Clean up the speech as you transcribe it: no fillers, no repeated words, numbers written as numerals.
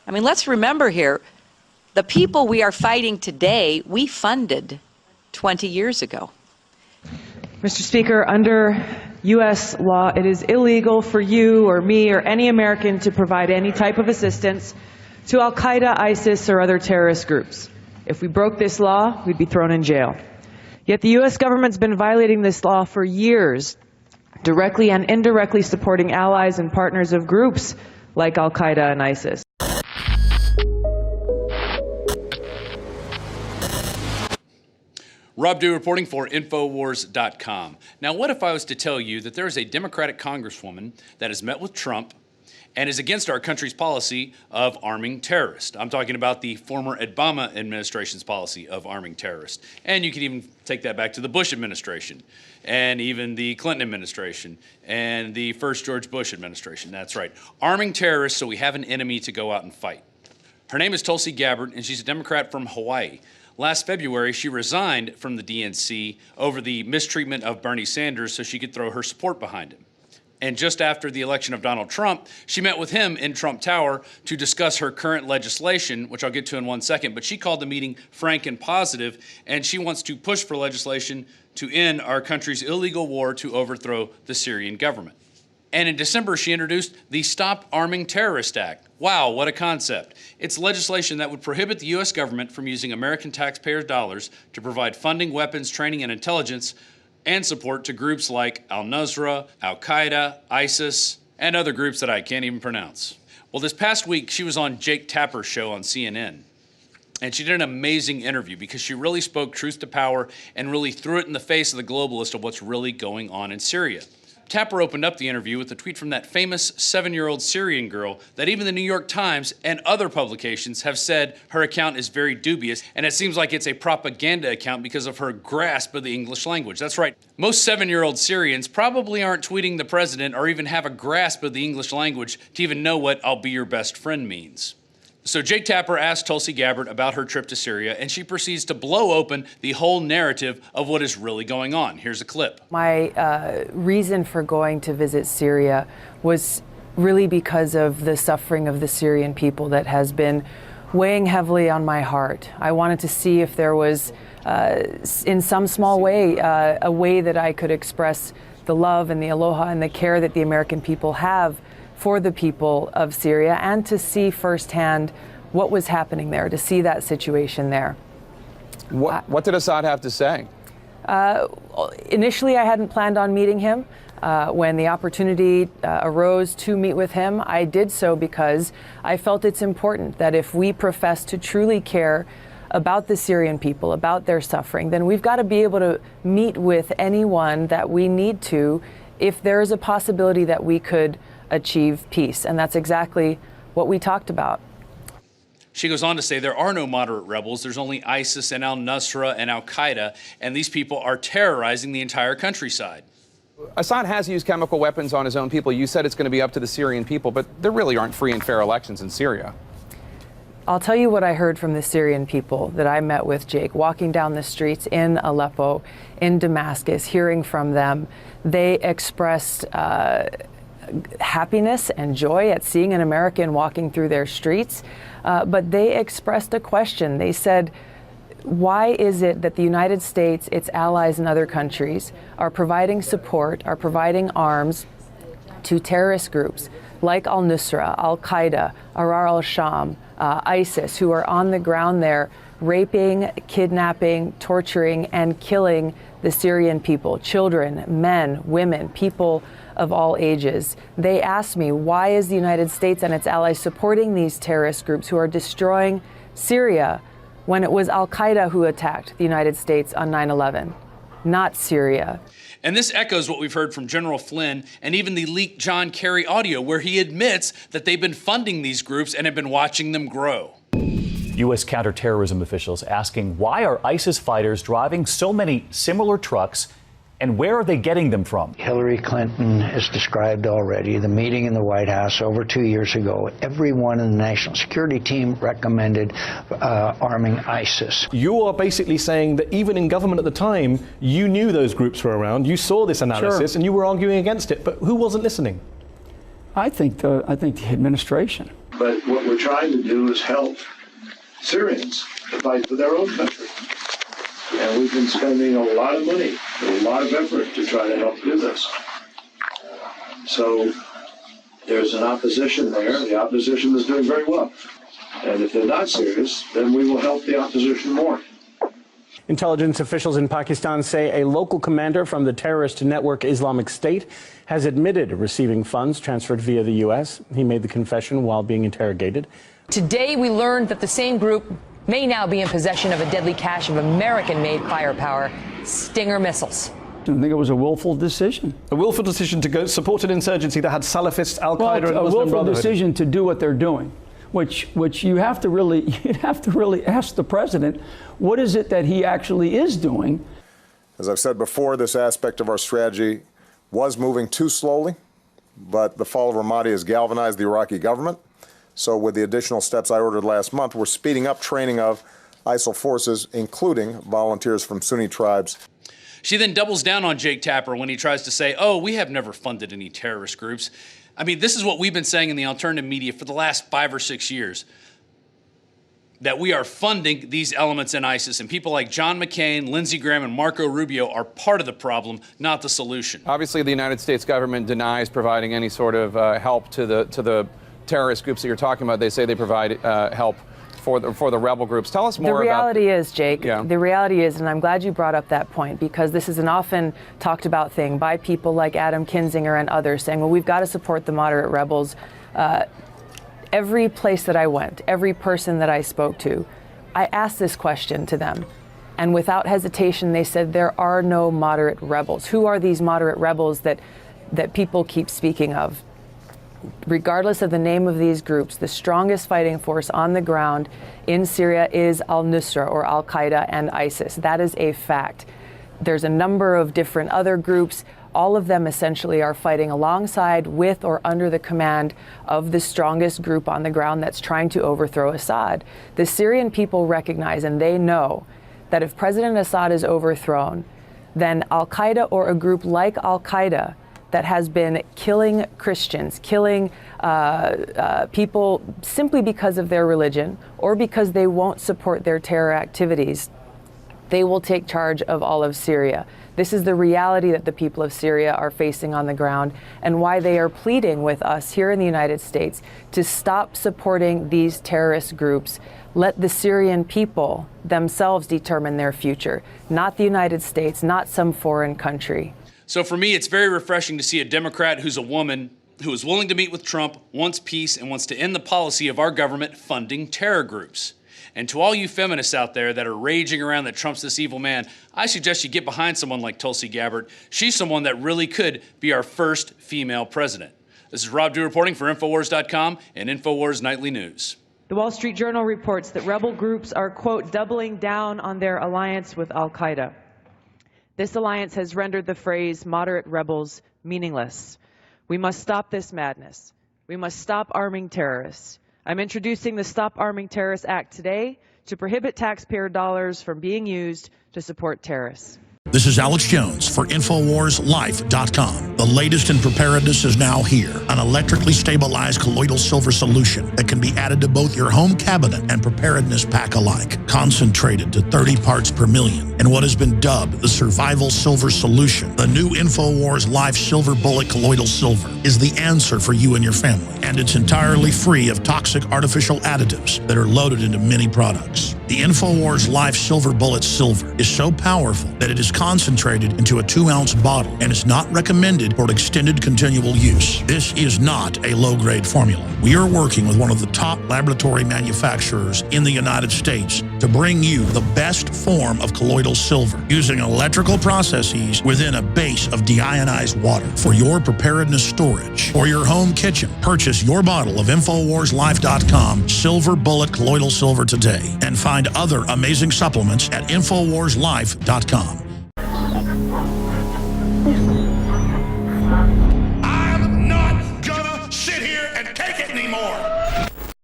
I mean, let's remember here, the people we are fighting today, we funded 20 years ago. Mr. Speaker, under U.S. law, it is illegal for you or me or any American to provide any type of assistance to Al-Qaeda, ISIS, or other terrorist groups. If we broke this law, we'd be thrown in jail. Yet the U.S. government's been violating this law for years, directly and indirectly supporting allies and partners of groups like Al-Qaeda and ISIS. Rob Dew reporting for Infowars.com. Now, what if I was to tell you that there is a Democratic congresswoman that has met with Trump and is against our country's policy of arming terrorists? I'm talking about the former Obama administration's policy of arming terrorists. And you can even take that back to the Bush administration and even the Clinton administration and the first George Bush administration. That's right. Arming terrorists so we have an enemy to go out and fight. Her name is Tulsi Gabbard, and she's a Democrat from Hawaii. Last February, she resigned from the DNC over the mistreatment of Bernie Sanders so she could throw her support behind him. And just after the election of Donald Trump, she met with him in Trump Tower to discuss her current legislation, which I'll get to in 1 second, but she called the meeting frank and positive, and she wants to push for legislation to end our country's illegal war to overthrow the Syrian government. And in December, she introduced the Stop Arming Terrorists Act. Wow, what a concept. It's legislation that would prohibit the U.S. government from using American taxpayers' dollars to provide funding, weapons, training, and intelligence and support to groups like Al-Nusra, Al-Qaeda, ISIS, and other groups that I can't even pronounce. Well, this past week, she was on Jake Tapper's show on CNN. And she did an amazing interview because she really spoke truth to power and really threw it in the face of the globalists of what's really going on in Syria. Tapper opened up the interview with a tweet from that famous 7-year-old Syrian girl that even the New York Times and other publications have said her account is very dubious, and it seems like it's a propaganda account because of her grasp of the English language. That's right. Most 7-year-old Syrians probably aren't tweeting the president or even have a grasp of the English language to even know what "I'll be your best friend" means. So Jake Tapper asked Tulsi Gabbard about her trip to Syria, and she proceeds to blow open the whole narrative of what is really going on. Here's a clip. My reason for going to visit Syria was really because of the suffering of the Syrian people that has been weighing heavily on my heart. I wanted to see if there was, in some small way, a way that I could express the love and the aloha and the care that the American people have for the people of Syria, and to see firsthand what was happening there, to see that situation there. What did Assad have to say? Initially, I hadn't planned on meeting him. When the opportunity arose to meet with him, I did so because I felt it's important that if we profess to truly care about the Syrian people, about their suffering, then we've got to be able to meet with anyone that we need to if there is a possibility that we could achieve peace. And that's exactly what we talked about. She goes on to say there are no moderate rebels. There's only ISIS and Al-Nusra and Al-Qaeda, and these people are terrorizing the entire countryside. Assad has used chemical weapons on his own people. You said it's going to be up to the Syrian people, but there really aren't free and fair elections in Syria. I'll tell you what I heard from the Syrian people that I met with, Jake, walking down the streets in Aleppo, in Damascus, hearing from them. They expressed happiness and joy at seeing an American walking through their streets, but they expressed a question. They said, why is it that the United States, its allies and other countries are providing support, are providing arms to terrorist groups like Al-Nusra, Al-Qaeda, Arar al-Sham, ISIS, who are on the ground there raping, kidnapping, torturing, and killing the Syrian people, children, men, women, people of all ages. They asked me, why is the United States and its allies supporting these terrorist groups who are destroying Syria when it was Al-Qaeda who attacked the United States on 9/11, not Syria? And this echoes what we've heard from General Flynn and even the leaked John Kerry audio, where he admits that they've been funding these groups and have been watching them grow. U.S. counterterrorism officials asking, why are ISIS fighters driving so many similar trucks, and where are they getting them from? Hillary Clinton has described already the meeting in the White House over 2 years ago. Everyone in the national security team recommended arming ISIS. You are basically saying that even in government at the time, you knew those groups were around, you saw this analysis, and you were arguing against it, but who wasn't listening? I think the administration. But what we're trying to do is help Syrians to fight for their own country. And we've been spending a lot of money, a lot of effort to try to help do this. So there's an opposition there. The opposition is doing very well. And if they're not serious, then we will help the opposition more. Intelligence officials in Pakistan say a local commander from the terrorist network Islamic State has admitted receiving funds transferred via the U.S. He made the confession while being interrogated. Today, we learned that the same group may now be in possession of a deadly cache of American-made firepower, Stinger missiles. I think it was a willful decision. A willful decision to go support an insurgency that had Salafists, Al-Qaeda, and Muslim Brotherhood. A willful decision to do what they're doing, which you'd have to really ask the president, what is it that he actually is doing? As I've said before, this aspect of our strategy was moving too slowly, but the fall of Ramadi has galvanized the Iraqi government. So with the additional steps I ordered last month, we're speeding up training of ISIL forces, including volunteers from Sunni tribes. She then doubles down on Jake Tapper when he tries to say, oh, we have never funded any terrorist groups. I mean, this is what we've been saying in the alternative media for the last 5 or 6 years, that we are funding these elements in ISIS, and people like John McCain, Lindsey Graham, and Marco Rubio are part of the problem, not the solution. Obviously, the United States government denies providing any sort of help to the terrorist groups that you're talking about. They say they provide help for the rebel groups. Tell us more about... The reality is, Jake, yeah. The reality is, and I'm glad you brought up that point, because this is an often talked about thing by people like Adam Kinzinger and others saying, well, we've got to support the moderate rebels. Every place that I went, every person that I spoke to, I asked this question to them. And without hesitation, they said, there are no moderate rebels. Who are these moderate rebels that people keep speaking of? Regardless of the name of these groups, the strongest fighting force on the ground in Syria is al-Nusra or al-Qaeda and ISIS. That is a fact. There's a number of different other groups. All of them essentially are fighting alongside, with, or under the command of the strongest group on the ground that's trying to overthrow Assad. The Syrian people recognize, and they know, that if President Assad is overthrown, then al-Qaeda or a group like al-Qaeda that has been killing Christians, killing people simply because of their religion or because they won't support their terror activities, they will take charge of all of Syria. This is the reality that the people of Syria are facing on the ground, and why they are pleading with us here in the United States to stop supporting these terrorist groups. Let the Syrian people themselves determine their future, not the United States, not some foreign country. So for me, it's very refreshing to see a Democrat who's a woman, who is willing to meet with Trump, wants peace, and wants to end the policy of our government funding terror groups. And to all you feminists out there that are raging around that Trump's this evil man, I suggest you get behind someone like Tulsi Gabbard. She's someone that really could be our first female president. This is Rob Dew reporting for Infowars.com and Infowars Nightly News. The Wall Street Journal reports that rebel groups are, quote, doubling down on their alliance with al-Qaeda. This alliance has rendered the phrase moderate rebels meaningless. We must stop this madness. We must stop arming terrorists. I'm introducing the Stop Arming Terrorists Act today to prohibit taxpayer dollars from being used to support terrorists. This is Alex Jones for InfoWarsLife.com. The latest in preparedness is now here. An electrically stabilized colloidal silver solution that can be added to both your home cabinet and preparedness pack alike. Concentrated to 30 parts per million in what has been dubbed the survival silver solution. The new InfoWars Life Silver Bullet Colloidal Silver is the answer for you and your family. And it's entirely free of toxic artificial additives that are loaded into many products. The InfoWars Life Silver Bullet Silver is so powerful that it is concentrated into a 2-ounce bottle and is not recommended for extended continual use. This is not a low-grade formula. We are working with one of the top laboratory manufacturers in the United States to bring you the best form of colloidal silver using electrical processes within a base of deionized water for your preparedness storage or your home kitchen. Purchase your bottle of InfoWarsLife.com Silver Bullet Colloidal Silver today and find other amazing supplements at InfoWarsLife.com.